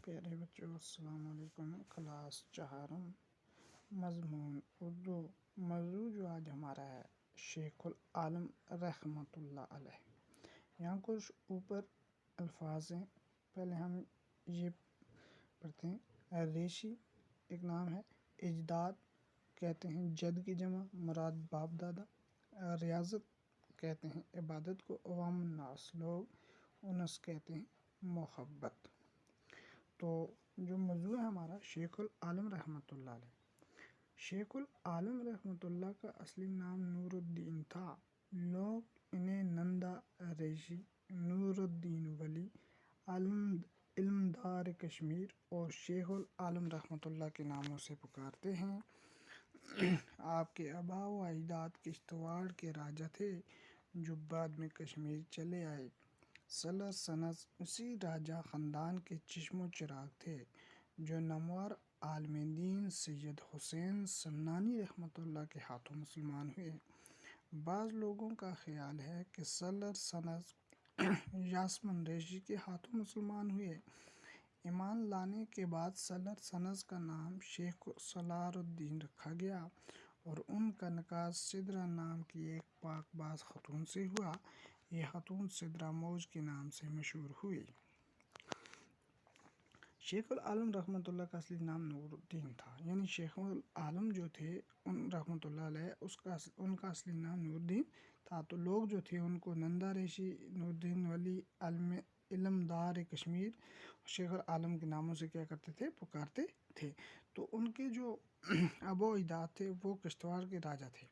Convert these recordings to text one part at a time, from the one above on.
پیارے بچوں السلام علیکم۔ کلاس چہارم مضمون اردو۔ موضوع جو آج ہمارا ہے شیخ العالم رحمۃ اللہ علیہ۔ یہاں کچھ اوپر الفاظ ہیں، پہلے ہم یہ پڑھتے ہیں۔ ریشی ایک نام ہے، اجداد کہتے ہیں جد کی جمع، مراد باپ دادا۔ ریاضت کہتے ہیں عبادت کو، عوام الناس لوگ، انس کہتے ہیں محبت۔ تو جو موضوع ہے ہمارا شیخ العالم رحمۃ اللہ علیہ۔ شیخ العالم رحمۃ اللہ کا اصلی نام نور الدین تھا، لوگ انہیں نندا ریشی، نور الدین ولی، علمدار کشمیر اور شیخ العالم رحمۃ اللہ کے ناموں سے پکارتے ہیں۔ آپ کے آباء و اجداد کشتواڑ کے راجا تھے جو بعد میں کشمیر چلے آئے۔ سلر سنز اسی راجا خاندان کے چشم و چراغ تھے جو نامور عالم دین سید حسین سمنانی رحمۃ اللہ کے ہاتھوں مسلمان ہوئے۔ بعض لوگوں کا خیال ہے کہ سلر سنز یاسمن ریشی کے ہاتھوں مسلمان ہوئے۔ ایمان لانے کے بعد سلر سنز کا نام شیخ سالار الدین رکھا گیا اور ان کا نکاح سدرہ نام کی ایک پاک باز خاتون سے ہوا۔ یہ خاتون سدرہ موج کے نام سے مشہور ہوئی۔ شیخ العالم رحمۃ اللہ کا اصلی نام نور الدین تھا، یعنی شیخ العالم جو تھے ان رحمۃ اللہ علیہ ان کا اصلی نام نور الدین تھا، تو لوگ جو تھے ان کو نندا ریشی، نور الدین ولی، علمدار کشمیر، شیخ العالم کے ناموں سے کیا کرتے تھے، پکارتے تھے۔ تو ان کے جو آباء و اجداد تھے وہ کشتواڑ کے راجا تھے،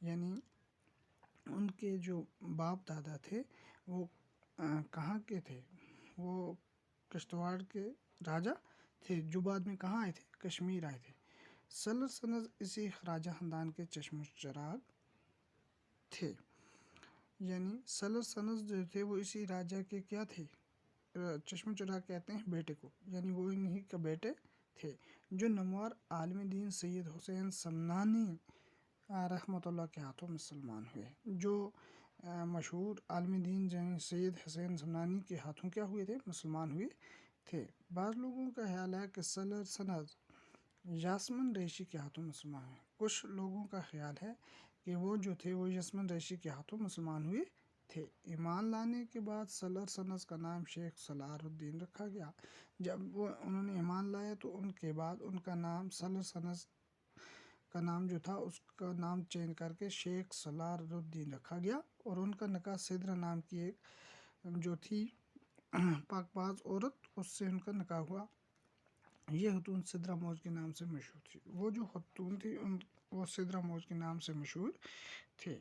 یعنی ان کے جو باپ دادا تھے وہ کہاں کے تھے، وہ کشتواڑ کے راجا تھے جو بعد میں کہاں آئے تھے، کشمیر آئے تھے۔ سلر سنز اسی راجا خاندان کے چشم و چراغ تھے، یعنی سلر سنز جو تھے وہ اسی راجا کے کیا تھے، چشم و چراغ کہتے ہیں بیٹے کو، یعنی وہ انہی کے بیٹے تھے جو نامور عالم دین سید حسین سمنانی رحمۃ اللہ کے ہاتھوں مسلمان ہوئے۔ جو مشہور عالم دین سید حسین سمنانی کے ہاتھوں کیا ہوئے تھے، مسلمان ہوئے تھے۔ بعض لوگوں کا خیال ہے کہ سلر سنز یاسمن ریشی کے ہاتھوں مسلمان ہوئے۔ کچھ لوگوں کا خیال ہے کہ وہ جو تھے وہ یاسمن ریشی کے ہاتھوں مسلمان ہوئے تھے۔ ایمان لانے کے بعد سلر سنز کا نام شیخ سالار الدین رکھا گیا۔ جب انہوں نے ایمان لایا تو ان کے بعد ان کا نام سلر سنز کا نام جو تھا اس کا نام چینج کر کے شیخ سالار الدین رکھا گیا اور ان کا نکاح سدرہ نام کی ایک جو تھی پاک باز عورت، اس سے ان کا نکاح ہوا۔ یہ خاتون سدرہ موج کے نام سے مشہور تھی۔ وہ جو خاتون تھی وہ سدرہ موج کے نام سے مشہور تھے۔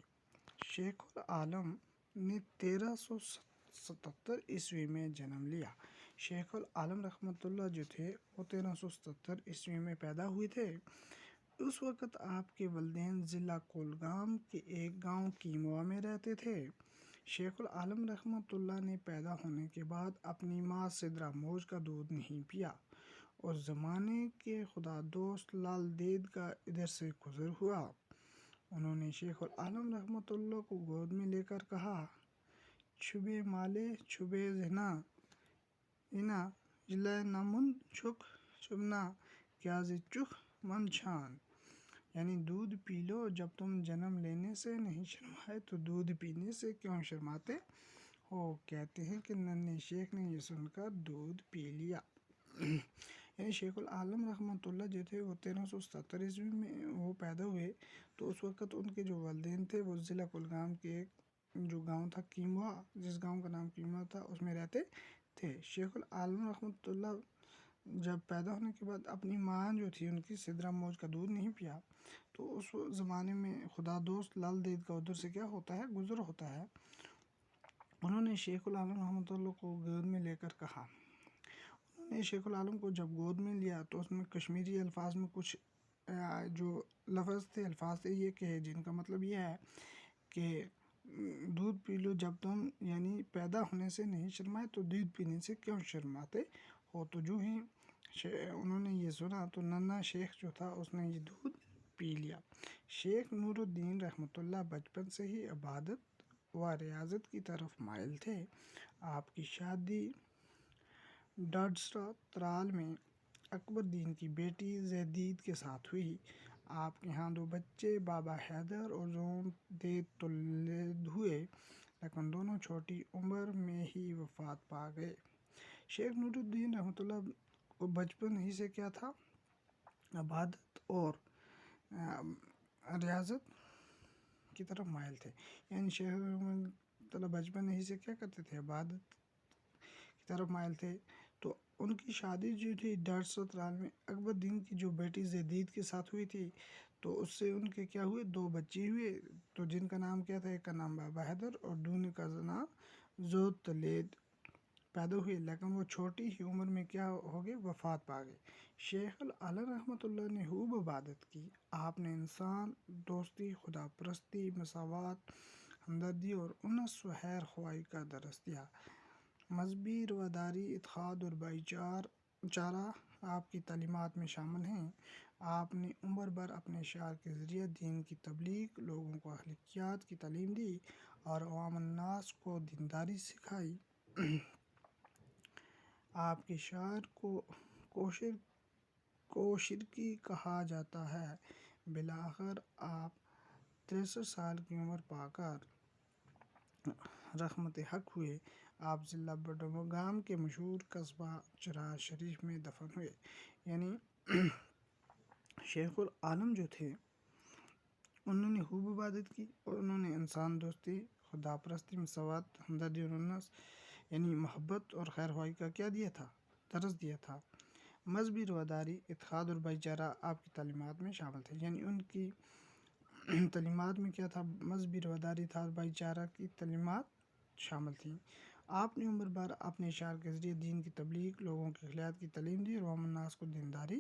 شیخ العالم نے 1377 عیسوی میں جنم لیا۔ شیخ العالم رحمۃ اللہ جو تھے وہ 1377 عیسوی میں پیدا ہوئے تھے۔ اس وقت آپ کے والدین ضلع کولگام کے ایک گاؤں کیموا میں رہتے تھے۔ شیخ العالم رحمۃ اللہ نے پیدا ہونے کے بعد اپنی ماں سدرہ موج کا دودھ نہیں پیا اور زمانے کے خدا دوست لال دید کا ادھر سے گزر ہوا۔ انہوں نے شیخ العالم رحمۃ اللہ کو گود میں لے کر کہا، چھبے مالے چھبے زنا اینا جلے نمن چھک چھبنا کیا زی چخ من چھان، یعنی دودھ پی لو، جب تم جنم لینے سے نہیں شرمائے تو دودھ پینے سے کیوں شرماتے ہو۔ کہتے ہیں کہ ننھے شیخ نے یہ سن کر دودھ پی لیا۔ یعنی شیخ العالم رحمۃ اللہ جو تھے وہ 1377 عیسوی میں وہ پیدا ہوئے، تو اس وقت ان کے جو والدین تھے وہ ضلع کولگام کے ایک جو گاؤں تھا کیموا، جس گاؤں کا نام کیموا تھا، اس میں رہتے تھے۔ شیخ العالم رحمۃ اللہ جب پیدا ہونے کے بعد اپنی ماں جو تھی ان کی سدرہ موج کا دودھ نہیں پیا، تو اس زمانے میں خدا دوست لال دید کا ادھر سے کیا ہوتا ہے، گزر ہوتا ہے۔ انہوں نے شیخ العالم رحمۃ اللہ کو گود میں لے کر کہا، انہوں نے شیخ العالم کو جب گود میں لیا تو اس میں کشمیری الفاظ میں کچھ جو لفظ تھے، الفاظ تھے یہ کہ جن کا مطلب یہ ہے کہ دودھ پی لو جب تم یعنی پیدا ہونے سے نہیں شرمائے تو دودھ پینے سے کیوں شرماتے ہو۔ تو جو ہی انہوں نے یہ سنا تو ننھا شیخ جو تھا اس نے یہ دودھ پی لیا۔ شیخ نور الدین رحمۃ اللہ بچپن سے ہی عبادت و ریاضت کی طرف مائل تھے۔ آپ کی شادی ڈاڈسرا ترال میں اکبر دین کی بیٹی زیدید کے ساتھ ہوئی۔ آپ کے ہاں 2 بچے بابا حیدر اور زوم دید تولد ہوئے، لیکن دونوں چھوٹی عمر میں ہی وفات پا گئے۔ شیخ نور الدین رحمۃ اللہ کو بچپن ہی سے کیا تھا؟ عبادت اور ریاضت کی طرف مائل تھے۔ یعنی شیخ رحمۃ اللہ بچپن ہی سے کیا کرتے تھے؟ عبادت کی طرف مائل تھے۔ تو ان کی شادی جو تھی ڈاڈسرا ترال میں اکبر دین کی جو بیٹی زیدید کے ساتھ ہوئی تھی، تو اس سے ان کے کیا ہوئے؟ 2 بچے ہوئے، تو جن کا نام کیا تھا؟ ایک کا نام بابا حیدر اور دوسرے کا نام زود تولد پیدا ہوئے، لیکن وہ چھوٹی ہی عمر میں کیا ہو گئے؟ وفات پا گئے۔ شیخ العالم رحمۃ اللہ نے خوب عبادت کی۔ آپ نے انسان دوستی، خدا پرستی، مساوات، ہمدردی اور انس و خیر خواہی کا درس دیا۔ مذہبی رواداری، اتحاد اور بھائی چارہ آپ کی تعلیمات میں شامل ہیں۔ آپ نے عمر بھر اپنے اشعار کے ذریعے دین کی تبلیغ، لوگوں کو اخلاقیات کی تعلیم دی اور عوام الناس کو دینداری سکھائی۔ آپ کے اشعار کو شرکی کہا جاتا ہے۔ بالآخر آپ 63 سال کی عمر پا کر رحمت حق ہوئے۔ آپ ضلع بڈگام کے مشہور قصبہ چراغ شریف میں دفن ہوئے۔ یعنی شیخ العالم جو تھے انہوں نے خوب عبادت کی اور انہوں نے انسان دوستی، خدا پرستی، مساوات، ہمدردی اور انس یعنی محبت اور خیر خواہی کا کیا دیا تھا؟ درس دیا تھا۔ مذہبی رواداری، اتحاد اور بھائی چارہ آپ کی تعلیمات میں شامل تھے۔ یعنی ان کی تعلیمات میں کیا تھا؟ مذہبی رواداری تھا، بھائی چارہ کی تعلیمات شامل تھیں۔ آپ نے عمر بھر اپنے اشعار کے ذریعے دین کی تبلیغ، لوگوں کی اخلاقیات کی تعلیم دی اور عوام الناس کو دینداری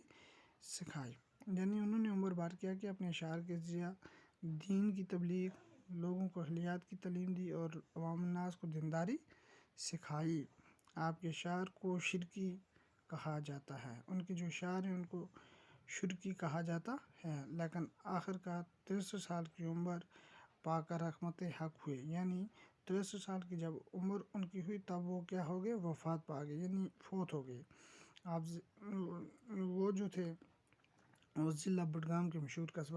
سکھائی۔ یعنی انہوں نے عمر بھر کیا کہ اپنے اشعار کے ذریعے دین کی تبلیغ، لوگوں کو اخلاقیات کی تعلیم دی اور عوام الناس کو دینداری سکھائی۔ آپ کے اشعار کو شرکی کہا جاتا ہے۔ ان کے جو اشعار ہیں ان کو شرکی کہا جاتا ہے، لیکن آخر کار 63 سال کی عمر پا کر رحمت حق ہوئے۔ یعنی 63 سال کی جب عمر ان کی ہوئی تب وہ کیا ہو گئے؟ وفات پا گئے، یعنی فوت ہو گئے۔ آپ وہ جو تھے وہ ضلع بڈگام کے مشہور قصبہ